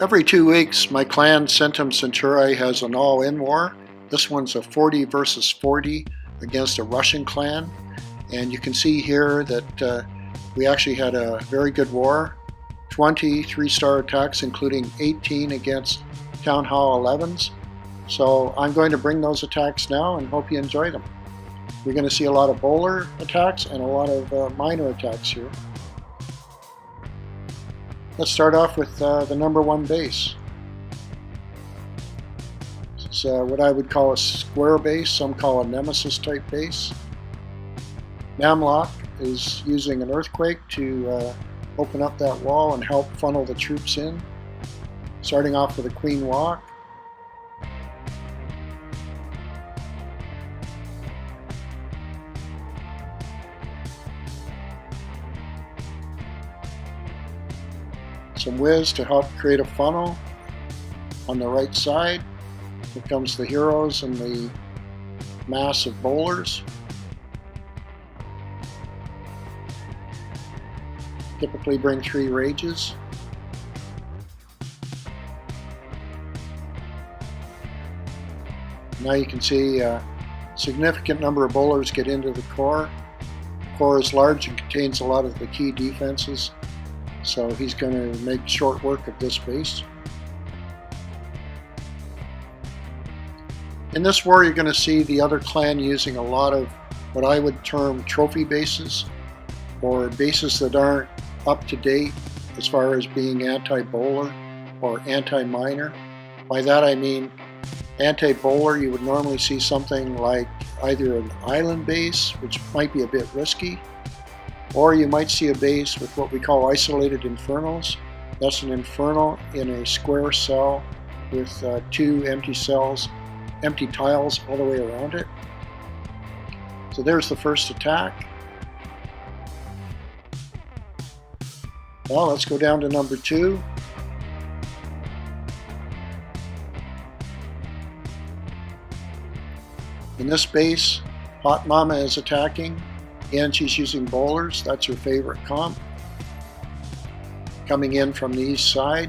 Every 2 weeks, my clan Centum Centurae has an all-in war. This one's a 40 versus 40 against a Russian clan. And you can see here that we actually had a very good war. 20 3-star attacks, including 18 against Town Hall 11s. So I'm going to bring those attacks now and hope you enjoy them. We're going to see a lot of bowler attacks and a lot of minor attacks here. Let's start off with the number 1 base. It's what I would call a square base, some call a nemesis type base. Namlock is using an earthquake to open up that wall and help funnel the troops in. Starting off with a queen walk. Some whiz to help create a funnel on the right side. Here comes the heroes and the mass of bowlers. Typically bring 3 rages. Now you can see a significant number of bowlers get into the core. The core is large and contains a lot of the key defenses. So he's going to make short work of this base. In this war, you're going to see the other clan using a lot of what I would term trophy bases, or bases that aren't up to date as far as being anti-bowler or anti-miner. By that I mean anti-bowler, you would normally see something like either an island base, which might be a bit risky, or you might see a base with what we call isolated infernals. That's an infernal in a square cell with 2 empty cells, empty tiles all the way around it. So there's the first attack. Well, let's go down to number 2. In this base, Hot Mama is attacking. Again, she's using bowlers. That's her favorite comp. Coming in from the east side.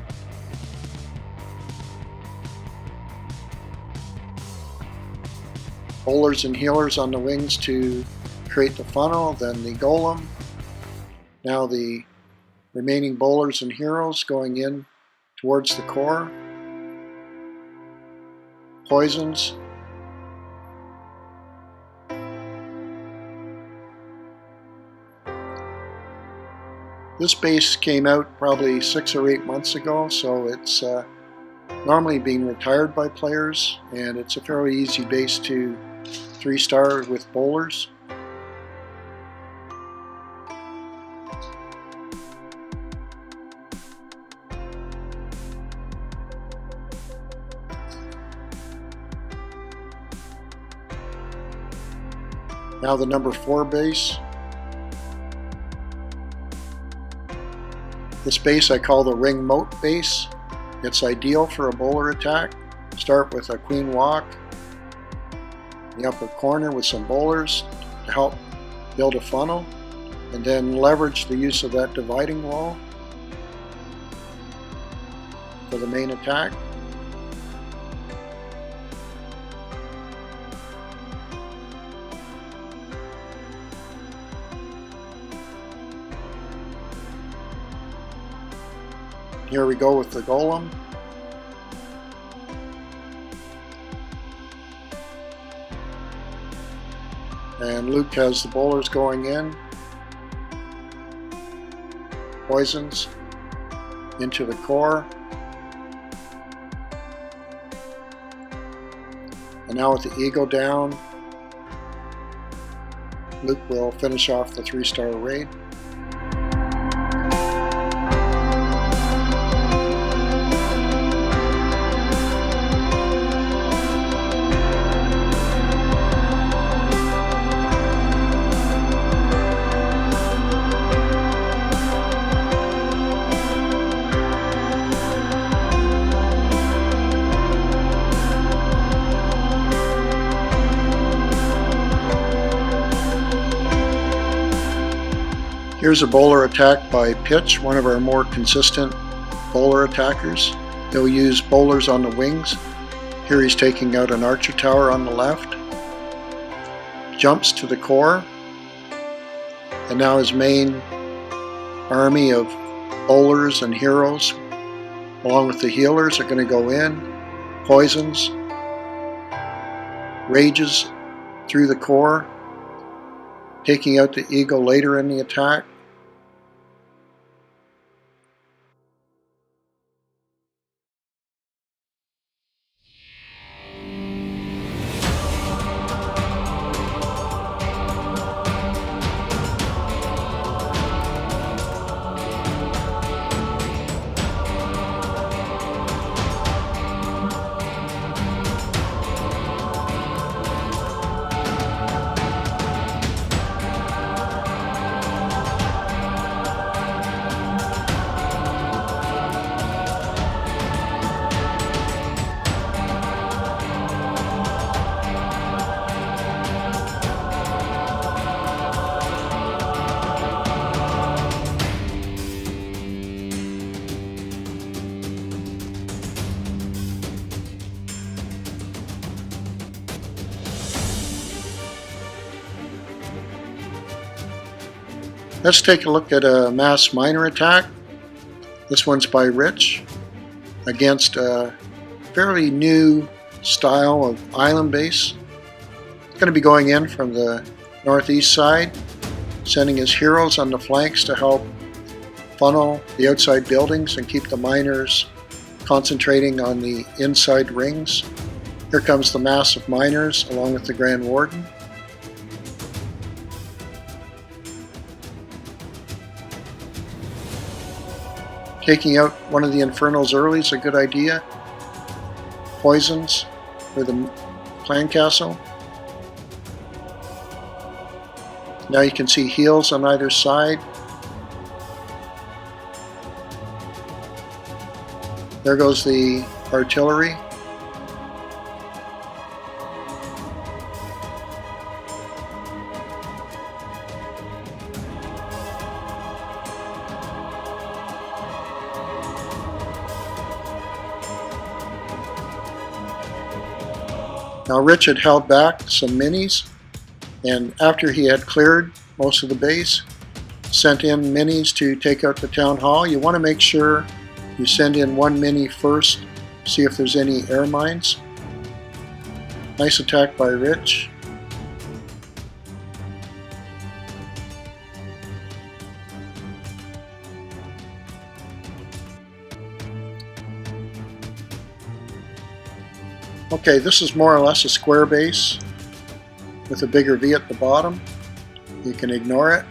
Bowlers and healers on the wings to create the funnel, then the golem. Now the remaining bowlers and heroes going in towards the core. Poisons. This base came out probably 6 or 8 months ago, so it's normally being retired by players, and it's a fairly easy base to 3-star with bowlers. Now the number 4 base. This base I call the ring moat base. It's ideal for a bowler attack. Start with a queen walk in the upper corner with some bowlers to help build a funnel, and then leverage the use of that dividing wall for the main attack. Here we go with the golem. And Luke has the bowlers going in. Poisons into the core. And now with the ego down, Luke will finish off the 3-star raid. Here's a bowler attack by Pitch, one of our more consistent bowler attackers. He'll use bowlers on the wings. Here he's taking out an archer tower on the left. Jumps to the core. And now his main army of bowlers and heroes, along with the healers, are going to go in. Poisons. Rages through the core. Taking out the eagle later in the attack. Let's take a look at a mass miner attack. This one's by Rich against a fairly new style of island base. It's going to be going in from the northeast side, sending his heroes on the flanks to help funnel the outside buildings and keep the miners concentrating on the inside rings. Here comes the mass of miners along with the Grand Warden. Taking out one of the Infernals early is a good idea. Poisons for the clan castle. Now you can see heals on either side. There goes the artillery. Now Rich had held back some minis, and after he had cleared most of the base, sent in minis to take out the town hall. You want to make sure you send in one mini first, see if there's any air mines. Nice attack by Rich. Okay, this is more or less a square base with a bigger V at the bottom. You can ignore it.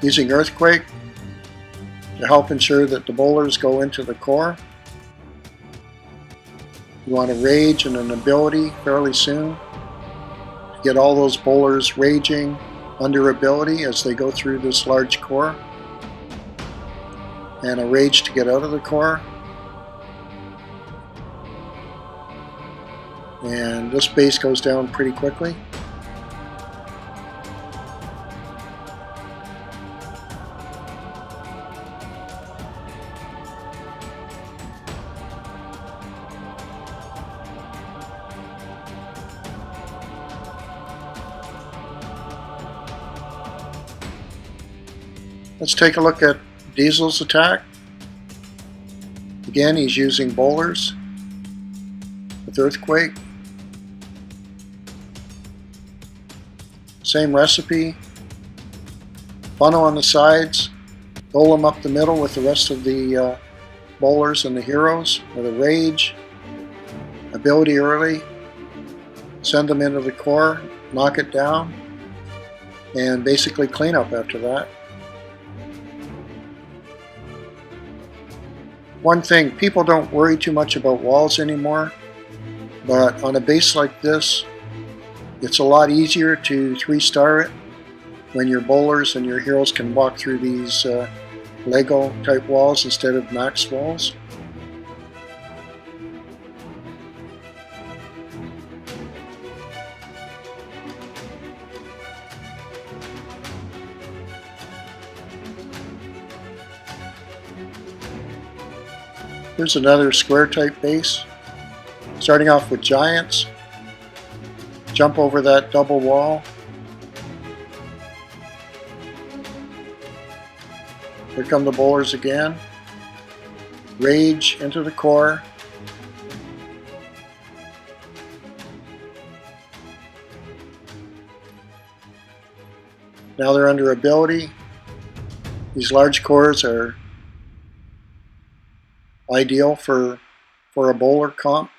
Using Earthquake to help ensure that the bowlers go into the core. You want to rage and an ability fairly soon to get all those bowlers raging under ability as they go through this large core. And a rage to get out of the core. And this base goes down pretty quickly. Let's take a look at Diesel's attack. Again, he's using bowlers with Earthquake. Same recipe. Funnel on the sides, golem up the middle with the rest of the bowlers and the heroes with a rage, ability early, send them into the core, knock it down, and basically clean up after that. One thing, people don't worry too much about walls anymore, but on a base like this, it's a lot easier to 3-star it when your bowlers and your heroes can walk through these Lego type walls instead of max walls. Here's another square type base. Starting off with giants. Jump over that double wall. Here come the bowlers again. Rage into the core. Now they're under ability. These large cores are ideal for a bowler comp.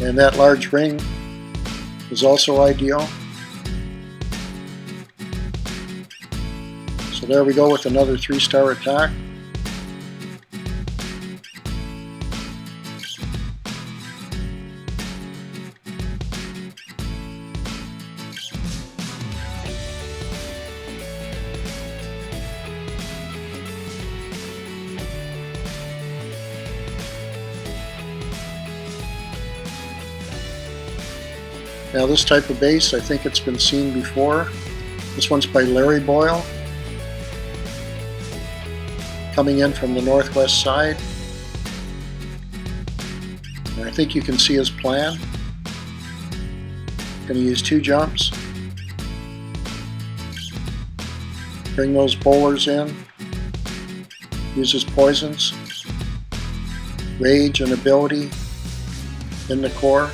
And that large ring is also ideal. So there we go with another 3-star attack. Now this type of base, I think it's been seen before. This one's by Larry Boyle. Coming in from the northwest side. And I think you can see his plan. Going to use 2 jumps. Bring those bowlers in. Uses poisons. Rage and ability in the core.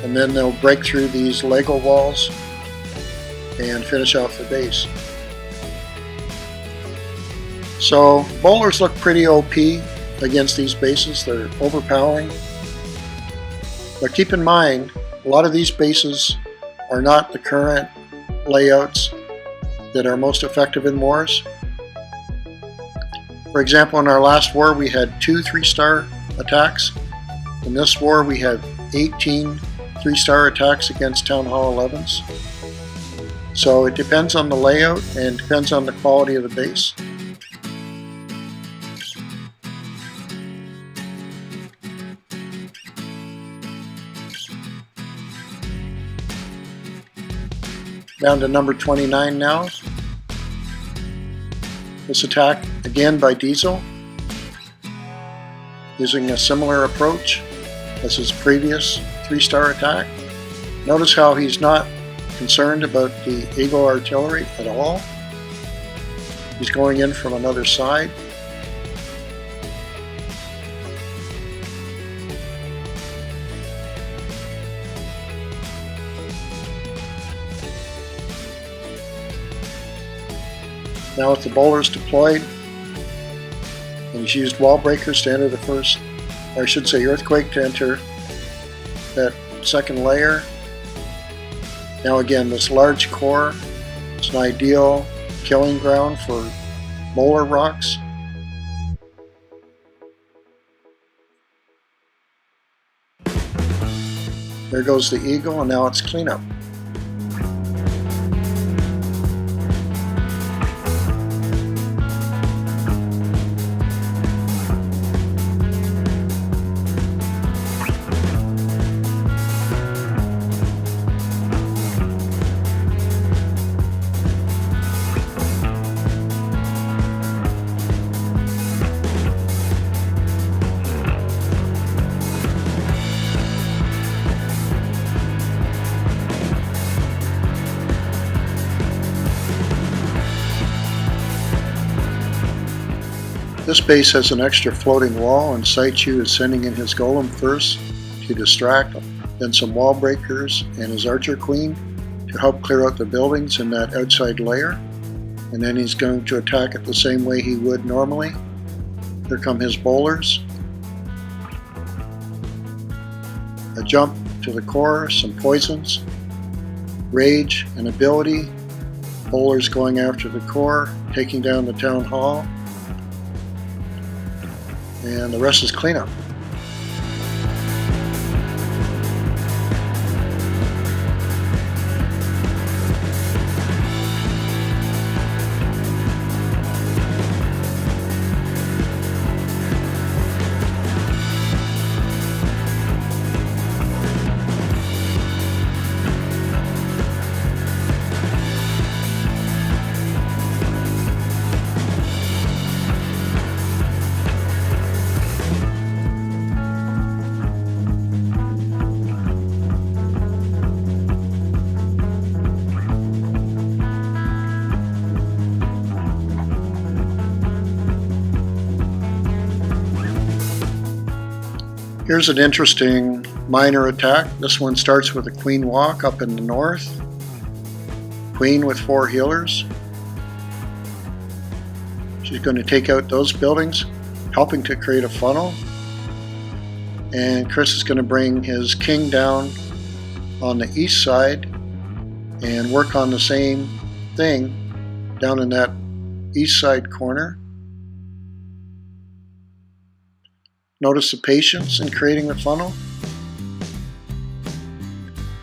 And then they'll break through these Lego walls and finish off the base. So bowlers look pretty OP against these bases. They're overpowering. But keep in mind, a lot of these bases are not the current layouts that are most effective in wars. For example, in our last war we had 2 3-star attacks. In this war we had 18 3-star attacks against Town Hall 11s. So it depends on the layout and depends on the quality of the base. Down to number 29 now. This attack again by Diesel, using a similar approach as his previous 3-star attack. Notice how he's not concerned about the Eagle artillery at all. He's going in from another side. Now with the bowlers deployed, and he's used wall breakers to enter the first, or I should say earthquake to enter that second layer. Now again, this large core is an ideal killing ground for bowler rocks. There goes the Eagle, and now it's cleanup. This base has an extra floating wall, and Saichu is sending in his golem first to distract, then some wall breakers and his archer queen to help clear out the buildings in that outside layer, and then he's going to attack it the same way he would normally. Here come his bowlers. A jump to the core, some poisons, rage and ability, bowlers going after the core, taking down the town hall, and the rest is cleanup. Here's an interesting minor attack. This one starts with a queen walk up in the north. Queen with 4 healers. She's going to take out those buildings, helping to create a funnel. And Chris is going to bring his king down on the east side and work on the same thing down in that east side corner. Notice the patience in creating the funnel.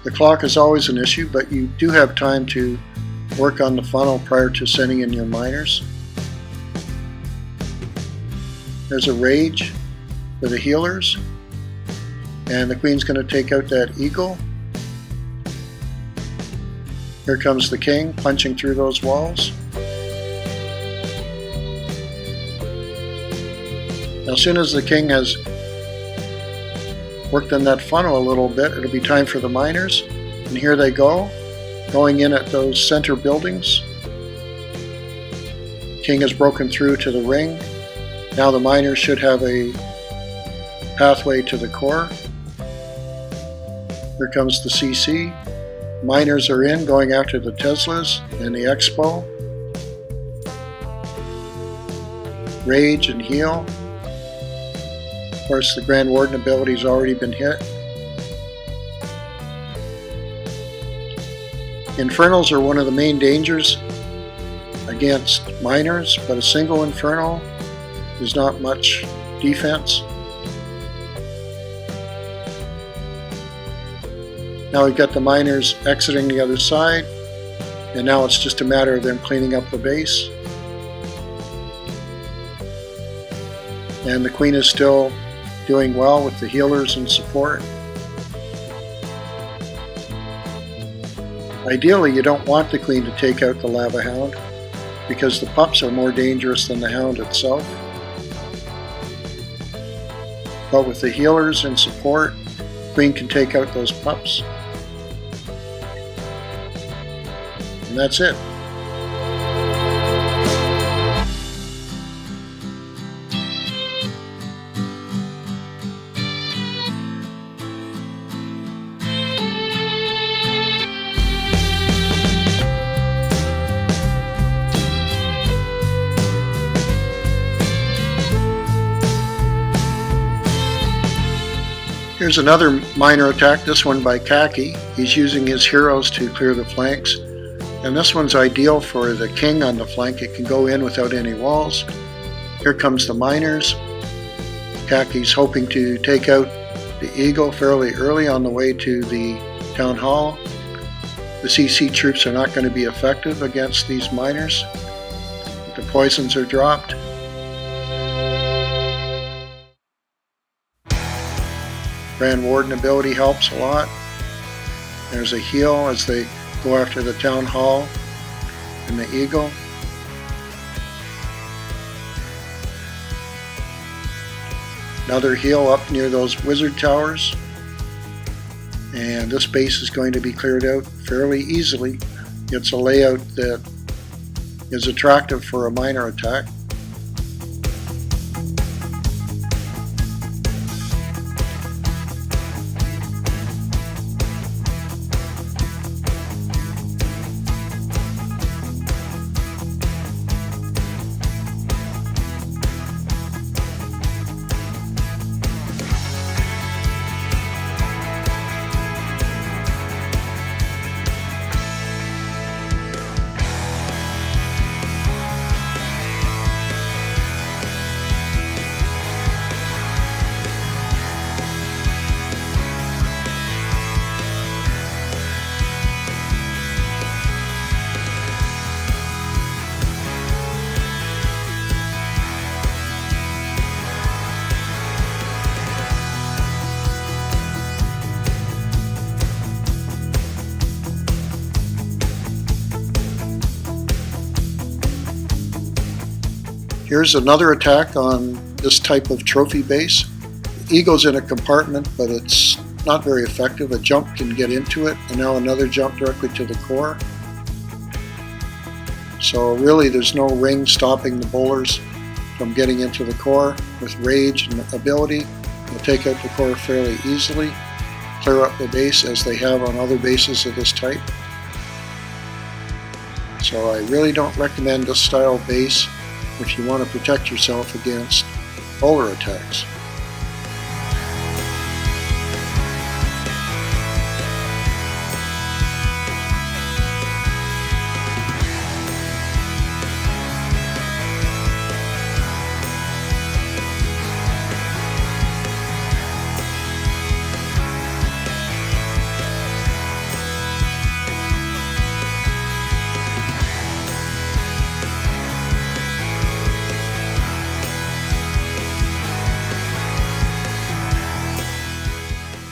The clock is always an issue, but you do have time to work on the funnel prior to sending in your miners. There's a rage for the healers, and the queen's going to take out that eagle. Here comes the king punching through those walls. Now, as soon as the king has worked on that funnel a little bit, it'll be time for the miners. And here they go, going in at those center buildings. King has broken through to the ring. Now the miners should have a pathway to the core. Here comes the CC. Miners are in, going after the Teslas and the Expo. Rage and heal. Of course, the Grand Warden ability has already been hit. Infernals are one of the main dangers against miners, but a single Infernal is not much defense. Now we've got the miners exiting the other side, and now it's just a matter of them cleaning up the base. And the queen is still doing well with the healers and support. Ideally, you don't want the queen to take out the lava hound because the pups are more dangerous than the hound itself. But with the healers and support, the queen can take out those pups. And that's it. Here's another minor attack, this one by Khaki. He's using his heroes to clear the flanks. And this one's ideal for the king on the flank. It can go in without any walls. Here comes the miners. Khaki's hoping to take out the eagle fairly early on the way to the town hall. The CC troops are not going to be effective against these miners. The poisons are dropped. Grand Warden ability helps a lot. There's a heal as they go after the town hall and the eagle. Another heal up near those wizard towers. And this base is going to be cleared out fairly easily. It's a layout that is attractive for a minor attack. Here's another attack on this type of trophy base. The eagle's in a compartment, but it's not very effective. A jump can get into it, and now another jump directly to the core. So really there's no ring stopping the bowlers from getting into the core with rage and ability. will take out the core fairly easily, clear up the base as they have on other bases of this type. So I really don't recommend this style of base if you want to protect yourself against bowler attacks.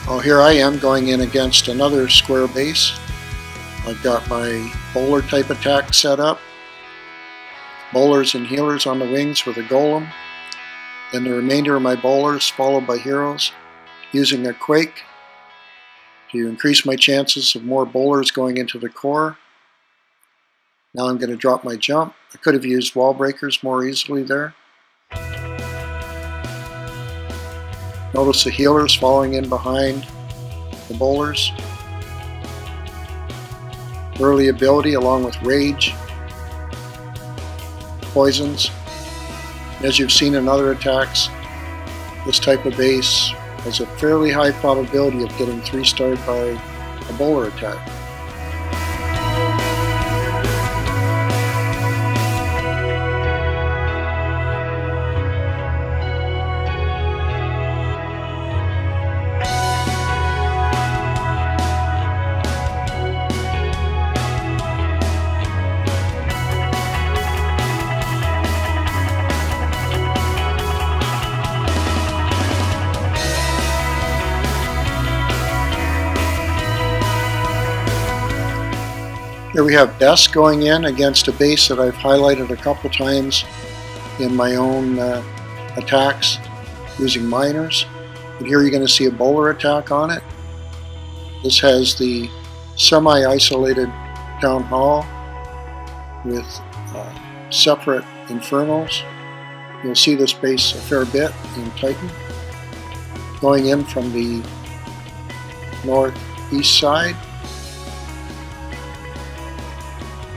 Well, here I am going in against another square base. I've got my bowler type attack set up. Bowlers and healers on the wings with a golem. Then the remainder of my bowlers followed by heroes, using a quake to increase my chances of more bowlers going into the core. Now I'm going to drop my jump. I could have used wall breakers more easily there. Notice the healers falling in behind the bowlers. Early ability along with rage, poisons. As you've seen in other attacks, this type of base has a fairly high probability of getting 3-starred by a bowler attack. Here we have Bess going in against a base that I've highlighted a couple times in my own attacks using miners. And here you're going to see a bowler attack on it. This has the semi-isolated town hall with separate infernals. You'll see this base a fair bit in Titan. Going in from the northeast side.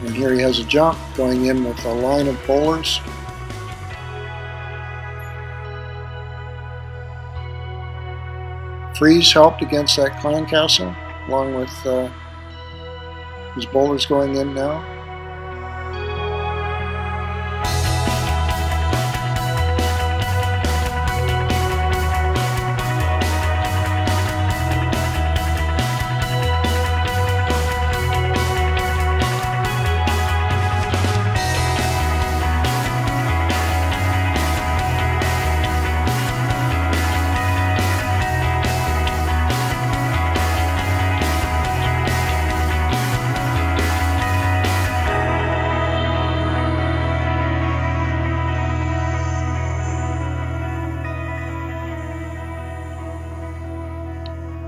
And here he has a jump going in with a line of bowlers. Freeze helped against that clan castle, along with his bowlers going in now.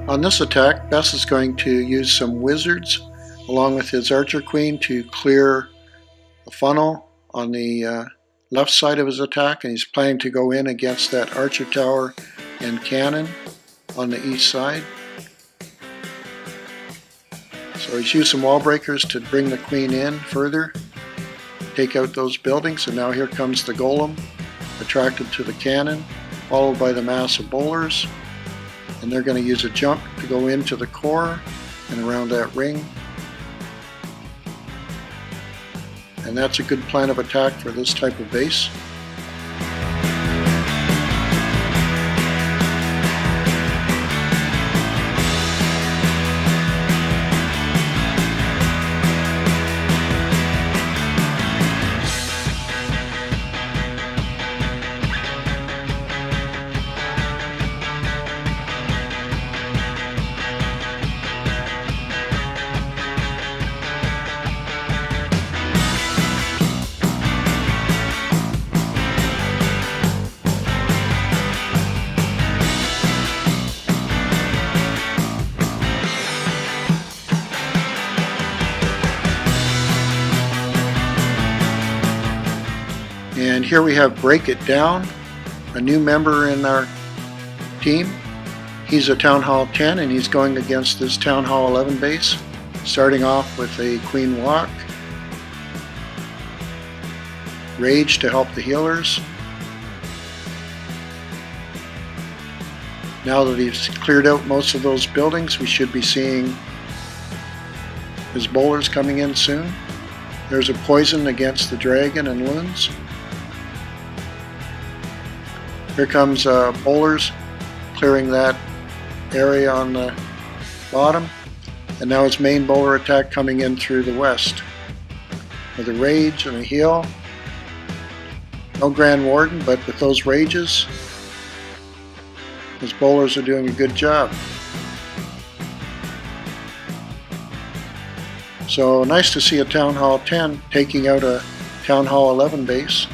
On this attack, Bess is going to use some wizards along with his archer queen to clear a funnel on the left side of his attack, and he's planning to go in against that archer tower and cannon on the east side. So he's used some wall breakers to bring the queen in further, take out those buildings, and now here comes the golem attracted to the cannon, followed by the mass of bowlers. And they're going to use a jump to go into the core and around that ring. And that's a good plan of attack for this type of base. And here we have Break It Down, a new member in our team. He's a Town Hall 10 and he's going against this Town Hall 11 base, starting off with a Queen Walk, Rage to help the healers. Now that he's cleared out most of those buildings, we should be seeing his bowlers coming in soon. There's a Poison against the Dragon and Loons. Here comes bowlers clearing that area on the bottom, and now his main bowler attack coming in through the west with a Rage and a heal. No Grand Warden, but with those rages, his bowlers are doing a good job. So nice to see a Town Hall 10 taking out a Town Hall 11 base.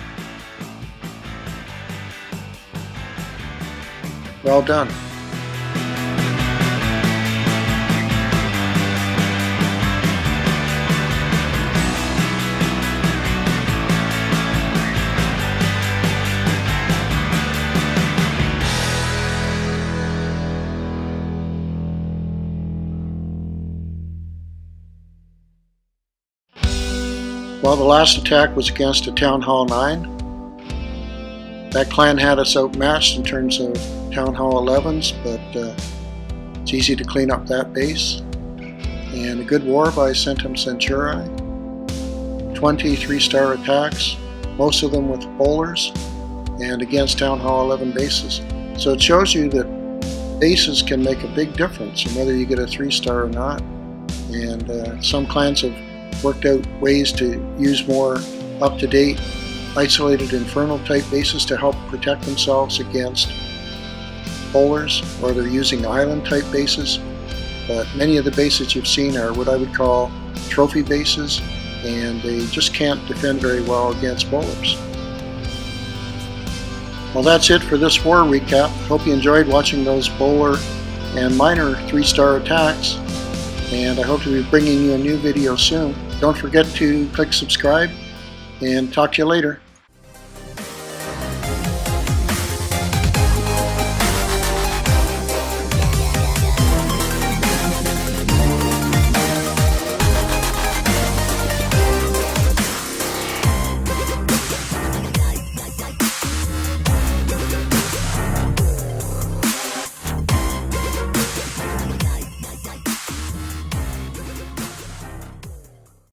Well done. Well, the last attack was against a Town Hall 9. That clan had us outmatched in terms of Town Hall 11s, but it's easy to clean up that base. And a good war by Centum Centurae. 20 3-star attacks, most of them with bowlers, and against Town Hall 11 bases. So it shows you that bases can make a big difference in whether you get a 3-star or not. And some clans have worked out ways to use more up-to-date isolated infernal type bases to help protect themselves against bowlers, or they're using island type bases. But many of the bases you've seen are what I would call trophy bases, and they just can't defend very well against bowlers. Well, that's it for this war recap. Hope you enjoyed watching those bowler and minor 3-star attacks, and I hope to be bringing you a new video soon. Don't forget to click subscribe, and talk to you later.